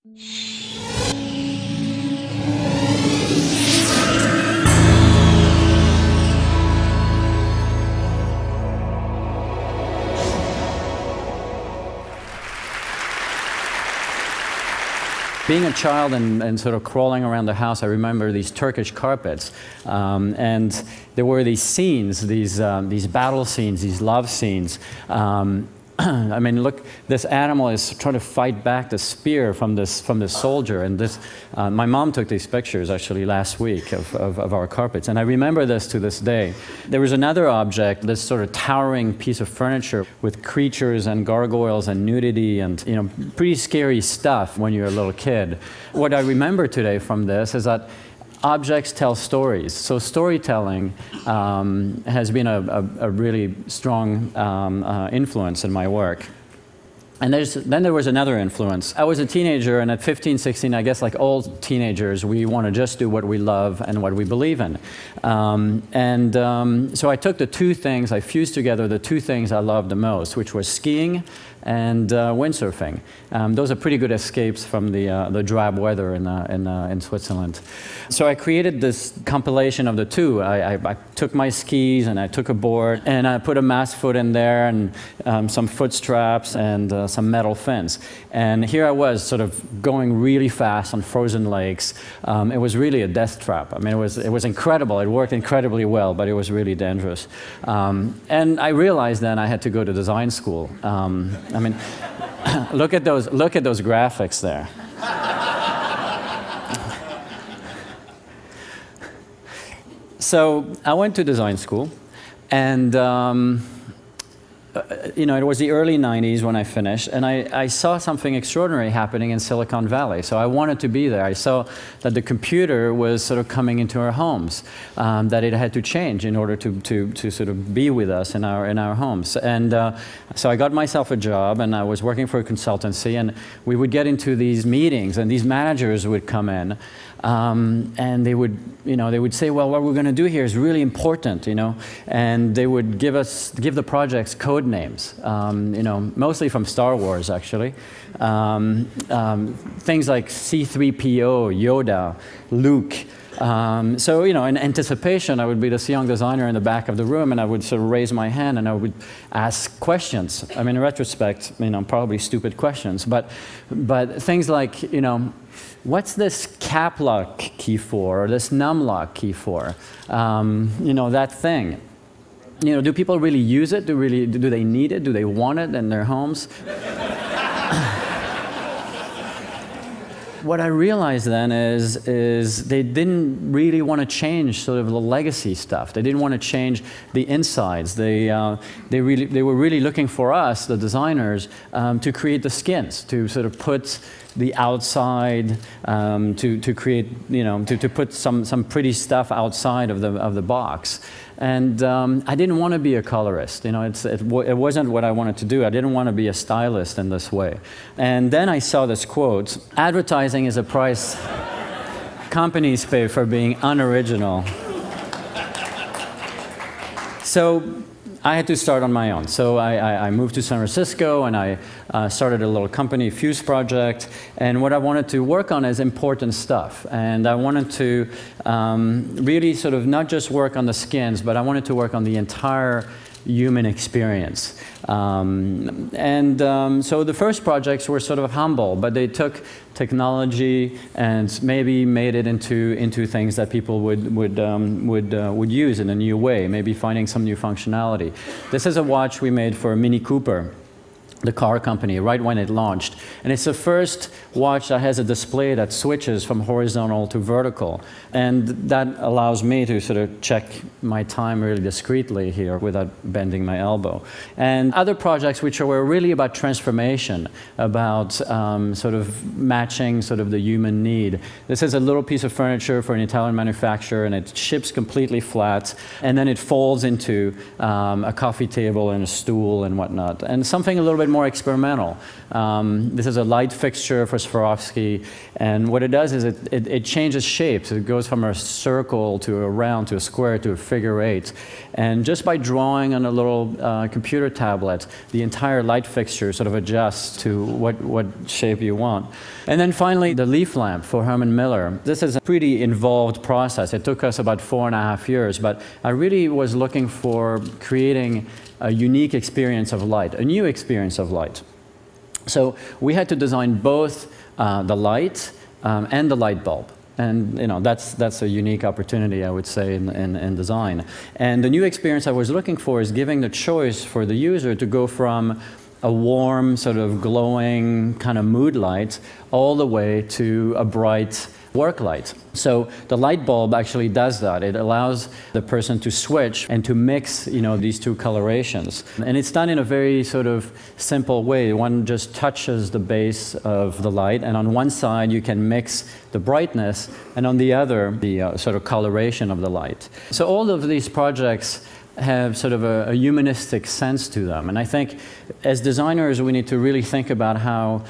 Being a child and sort of crawling around the house, I remember these Turkish carpets, and there were these scenes, these battle scenes, these love scenes. I mean, look, this animal is trying to fight back the spear from this soldier, and this. My mom took these pictures actually last week of our carpets, and I remember this to this day. There was another object, this sort of towering piece of furniture with creatures and gargoyles and nudity and pretty scary stuff when you're a little kid. What I remember today from this is that objects tell stories. So storytelling has been a really strong influence in my work. And then there was another influence. I was a teenager, and at 15, 16, I guess like all teenagers, we want to just do what we love and what we believe in. So I took the two things, I fused together the two things I loved the most, which was skiing and windsurfing. Those are pretty good escapes from the drab weather in Switzerland. So I created this compilation of the two. I took my skis and I took a board and I put a mast foot in there and some foot straps and some metal fins. And here I was sort of going really fast on frozen lakes. It was really a death trap. I mean, it was incredible. It worked incredibly well, but it was really dangerous. And I realized then I had to go to design school. I mean, look at those graphics there. So I went to design school, and it was the early 90s when I finished, and I saw something extraordinary happening in Silicon Valley. So I wanted to be there. I saw that the computer was sort of coming into our homes, that it had to change in order to sort of be with us in our homes. And so I got myself a job, and I was working for a consultancy, and we would get into these meetings, and these managers would come in, and they would say, well, what we're going to do here is really important, and they would give the projects code names, mostly from Star Wars, actually. Things like C-3PO, Yoda, Luke. So, in anticipation, I would be this young designer in the back of the room, and I would sort of raise my hand and I would ask questions. I mean, in retrospect, probably stupid questions, but things like, what's this cap lock key for, or this num lock key for? That thing. Do people really use it? Do they need it? Do they want it in their homes? What I realized then is they didn't really want to change sort of the legacy stuff. They didn't want to change the insides. They were really looking for us, the designers, to create the skins, to sort of put the outside, to create, to put some pretty stuff outside of the box. And I didn't want to be a colorist. It wasn't what I wanted to do. I didn't want to be a stylist in this way. And then I saw this quote: "Advertising is a price companies pay for being unoriginal." So I had to start on my own. So I moved to San Francisco, and I started a little company, Fuse Project. And what I wanted to work on is important stuff. And I wanted to really sort of not just work on the skins, but I wanted to work on the entire human experience. So the first projects were sort of humble, but they took technology and maybe made it into things that people would use in a new way, maybe finding some new functionality. This is a watch we made for Mini Cooper, the car company, right when it launched. And it's the first watch that has a display that switches from horizontal to vertical. And that allows me to sort of check my time really discreetly here without bending my elbow. And other projects which were really about transformation, about sort of matching sort of the human need. This is a little piece of furniture for an Italian manufacturer, and it ships completely flat, and then it folds into a coffee table and a stool and whatnot. And something a little bit bit more experimental. This is a light fixture for Swarovski, and what it does is it changes shapes. It goes from a circle to a round to a square to a figure eight. And just by drawing on a little computer tablet, the entire light fixture sort of adjusts to what shape you want. And then finally, the leaf lamp for Herman Miller. This is a pretty involved process. It took us about 4.5 years, but I really was looking for creating a unique experience of light, a new experience of light. So we had to design both the light and the light bulb. And that's a unique opportunity, I would say, in design. And the new experience I was looking for is giving the choice for the user to go from a warm, sort of glowing kind of mood light all the way to a bright work light. So the light bulb actually does that. It allows the person to switch and to mix, these two colorations. And it's done in a very sort of simple way. One just touches the base of the light, and on one side you can mix the brightness, and on the other, the sort of coloration of the light. So all of these projects have sort of a humanistic sense to them. And I think as designers, we need to really think about how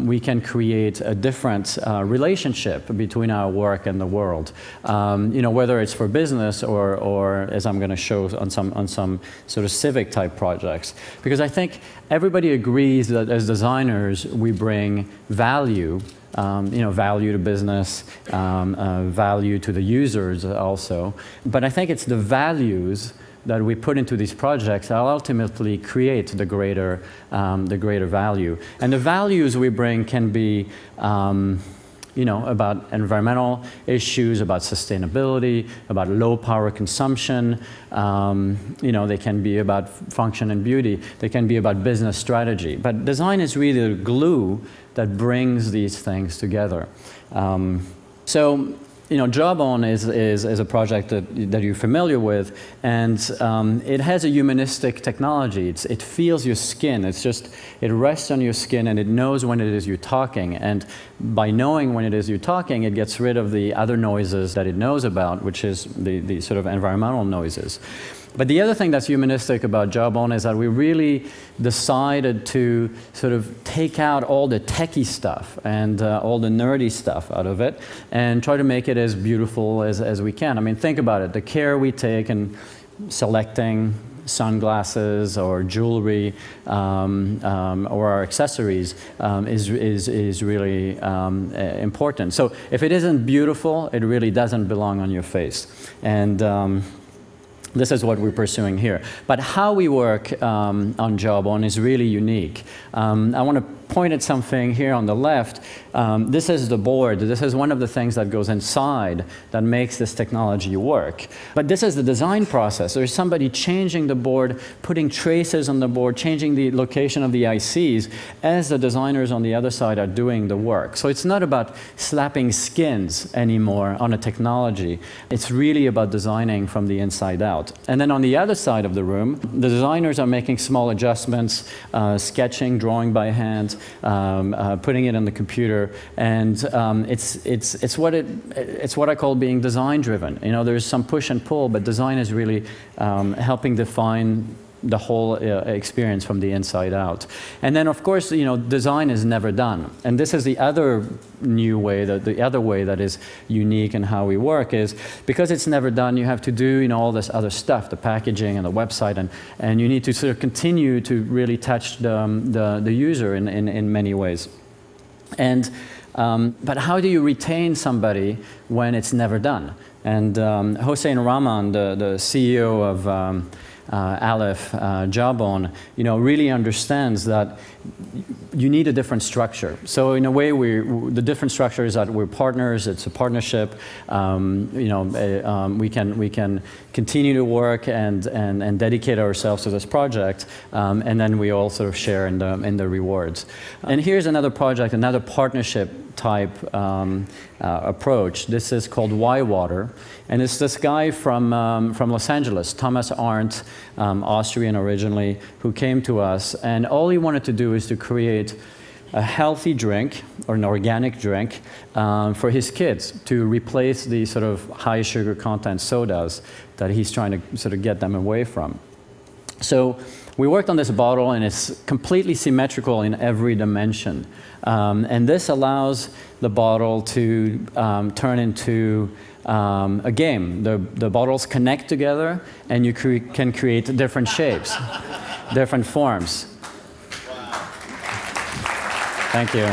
we can create a different relationship between our work and the world. Whether it's for business or as I'm going to show on some sort of civic type projects. Because I think everybody agrees that as designers, we bring value. Value to business, value to the users also. But I think it's the values that we put into these projects that ultimately create the greater value. And the values we bring can be about environmental issues, about sustainability, about low power consumption. They can be about function and beauty. They can be about business strategy. But design is really the glue that brings these things together. Jawbone is a project that you're familiar with, and it has a humanistic technology. It feels your skin. It rests on your skin, and it knows when it is you're talking. And by knowing when it is you're talking, it gets rid of the other noises that it knows about, which is the sort of environmental noises. But the other thing that's humanistic about Jawbone is that we really decided to sort of take out all the techie stuff and all the nerdy stuff out of it and try to make it as beautiful as we can. I mean, think about it. The care we take in selecting sunglasses or jewelry or our accessories is really important. So if it isn't beautiful, it really doesn't belong on your face. And this is what we're pursuing here. But how we work on Jawbone is really unique. I want to point at something here on the left. This is the board. This is one of the things that goes inside that makes this technology work. But this is the design process. There's somebody changing the board, putting traces on the board, changing the location of the ICs as the designers on the other side are doing the work. So it's not about slapping skins anymore on a technology. It's really about designing from the inside out. And then on the other side of the room, the designers are making small adjustments, sketching, drawing by hand, putting it on the computer, and it's what I call being design driven. There's some push and pull, but design is really helping define the whole experience from the inside out. And then, of course, design is never done. And this is the other new way, the other way that is unique in how we work is because it's never done, you have to do all this other stuff, the packaging and the website, and you need to sort of continue to really touch the user in many ways. And but how do you retain somebody when it's never done? And Hossein Rahman, the CEO of Aleph, Jawbone, really understands that you need a different structure. So in a way, the different structure is that we're partners. It's a partnership. We can continue to work and dedicate ourselves to this project, and then we all sort of share in the rewards. And here's another project, another partnership type approach. This is called Y-Water, and it's this guy from Los Angeles, Thomas Arndt, Austrian originally, who came to us, and all he wanted to do is to create a healthy drink or an organic drink for his kids to replace the sort of high sugar content sodas that he's trying to sort of get them away from. So we worked on this bottle, and it's completely symmetrical in every dimension. And this allows the bottle to turn into a game. The bottles connect together, and you can create different shapes, different forms. Thank you.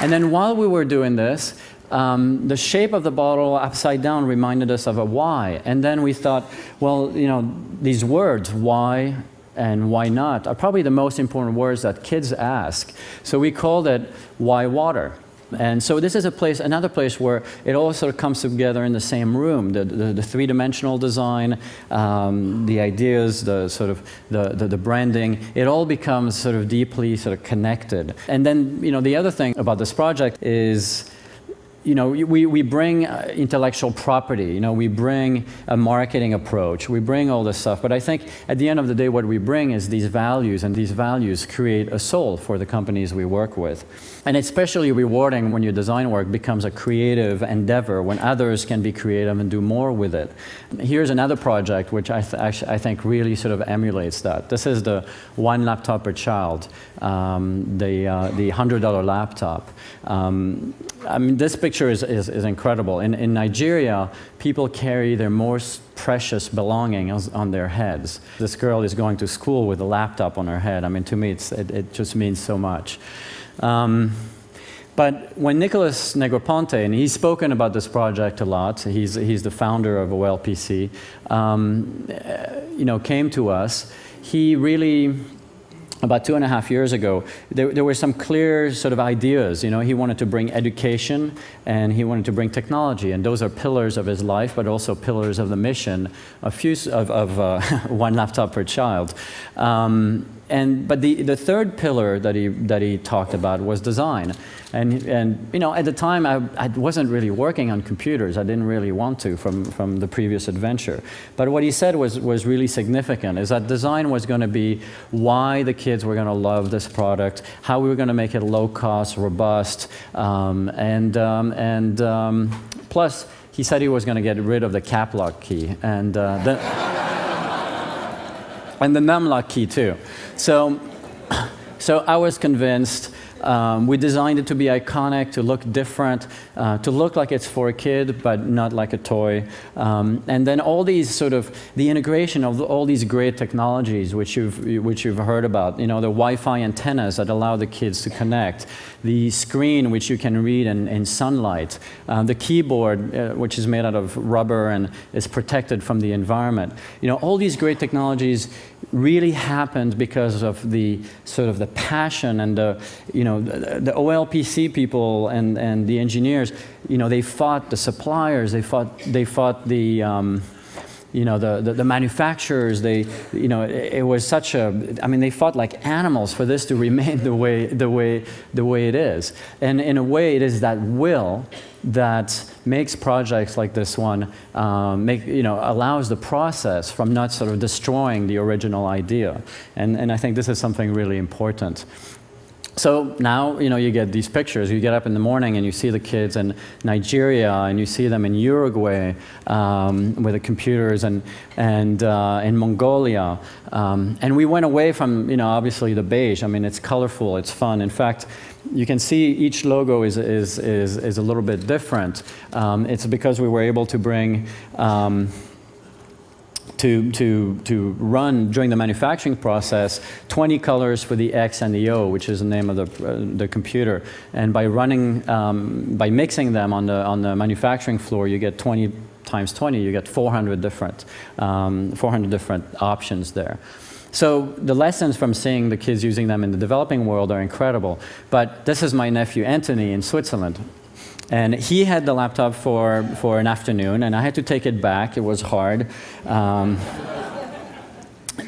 And then while we were doing this, the shape of the bottle upside down reminded us of a Y. And then we thought, well, you know, these words, why and why not, are probably the most important words that kids ask. So we called it Why Water. And so this is a place, another place where it all sort of comes together in the same room. The three-dimensional design, the ideas, the sort of the branding, it all becomes sort of deeply sort of connected. And then, you know, the other thing about this project is, you know, we bring intellectual property, you know, we bring a marketing approach, we bring all this stuff, but I think at the end of the day what we bring is these values, and these values create a soul for the companies we work with. And it's especially rewarding when your design work becomes a creative endeavor, when others can be creative and do more with it. Here's another project which I think really sort of emulates that. This is the One Laptop Per Child, the $100 laptop. I mean, this picture is incredible. In Nigeria, people carry their most precious belongings on their heads. This girl is going to school with a laptop on her head. I mean, to me, it just means so much. But when Nicholas Negroponte, and he's spoken about this project a lot, he's the founder of OLPC, you know, came to us, he really, about 2.5 years ago, there were some clear sort of ideas. You know, he wanted to bring education, and he wanted to bring technology, and those are pillars of his life, but also pillars of the mission of One Laptop Per Child. But the third pillar that he talked about was design. And you know, at the time, I wasn't really working on computers. I didn't really want to from the previous adventure. But what he said was really significant, is that design was going to be why the kids were going to love this product, how we were going to make it low cost, robust, plus he said he was going to get rid of the cap lock key and the num lock key too. So I was convinced. We designed it to be iconic, to look different, to look like it's for a kid, but not like a toy. And then all these sort of, the integration of all these great technologies which you've heard about, you know, the Wi-Fi antennas that allow the kids to connect, the screen which you can read in sunlight, the keyboard which is made out of rubber and is protected from the environment. You know, all these great technologies really happened because of the sort of the passion and the, you know, the OLPC people and the engineers. You know, they fought the suppliers, they fought the you know, the manufacturers. They, you know, it was such a, I mean, they fought like animals for this to remain the way it is. And in a way, it is that will that makes projects like this one, you know, allows the process from not sort of destroying the original idea. And I think this is something really important. So now, you know, you get these pictures. You get up in the morning and you see the kids in Nigeria, and you see them in Uruguay with the computers, and in Mongolia. And we went away from, you know, obviously the beige. I mean, it's colorful, it's fun. In fact, you can see each logo is a little bit different. It's because we were able to bring to run during the manufacturing process 20 colors for the X and the O, which is the name of the computer. And by running, by mixing them on the manufacturing floor, you get 20 times 20, you get 400 different options there. So the lessons from seeing the kids using them in the developing world are incredible. But this is my nephew Anthony in Switzerland. And he had the laptop for an afternoon, and I had to take it back. It was hard. And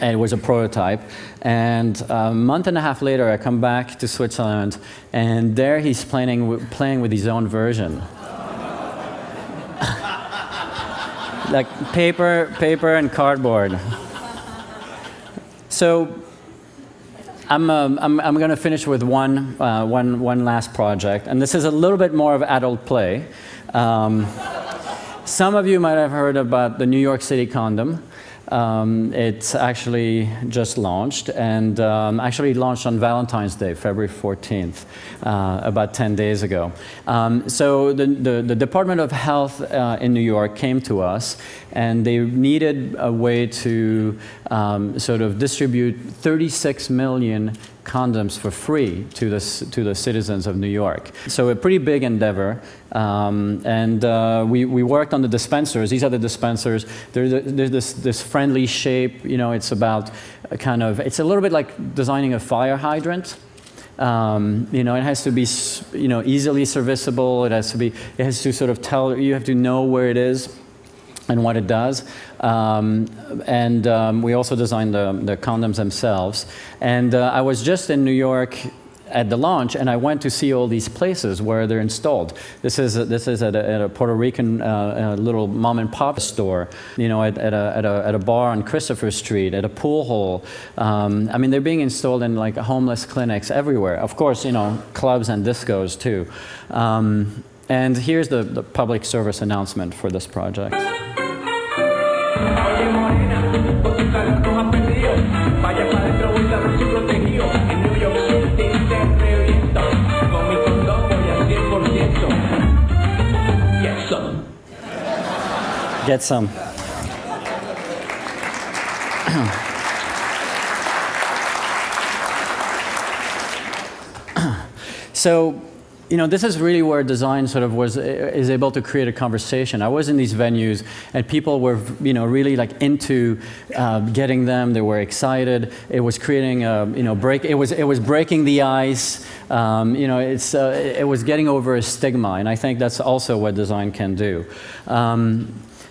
it was a prototype. And a month and a half later, I come back to Switzerland, and there he's playing with his own version. Like paper and cardboard. So I'm going to finish with one last project, and this is a little bit more of adult play. Some of you might have heard about the New York City condom. It's actually just launched, and actually launched on Valentine's Day, February 14th, about 10 days ago. So the Department of Health in New York came to us, and they needed a way to sort of distribute 36 million condoms for free to the citizens of New York. So a pretty big endeavor, and we worked on the dispensers. These are the dispensers. There's this friendly shape. You know, it's about it's a little bit like designing a fire hydrant. You know, it has to be, you know, easily serviceable. It has to sort of tell. You have to know where it is and what it does. We also designed the condoms themselves. And I was just in New York at the launch, and I went to see all these places where they're installed. This is at a Puerto Rican little mom and pop store, you know, at a bar on Christopher Street, at a pool hall. I mean, they're being installed in like homeless clinics everywhere. Of course, you know, clubs and discos too. And here's the public service announcement for this project. Get some. So, you know, this is really where design sort of is able to create a conversation. I was in these venues, and people were, you know, really like into getting them. They were excited. It was creating a, you know, it was breaking the ice. You know, it was getting over a stigma, and I think that's also what design can do.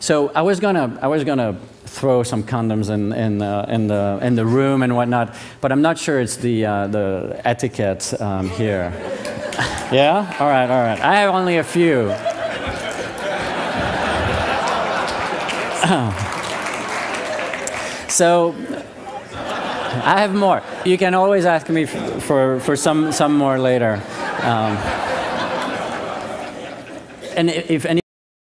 So I was gonna throw some condoms in the room and whatnot, but I'm not sure it's the etiquette here. Yeah? All right. I have only a few. So I have more. You can always ask me for some more later. And if any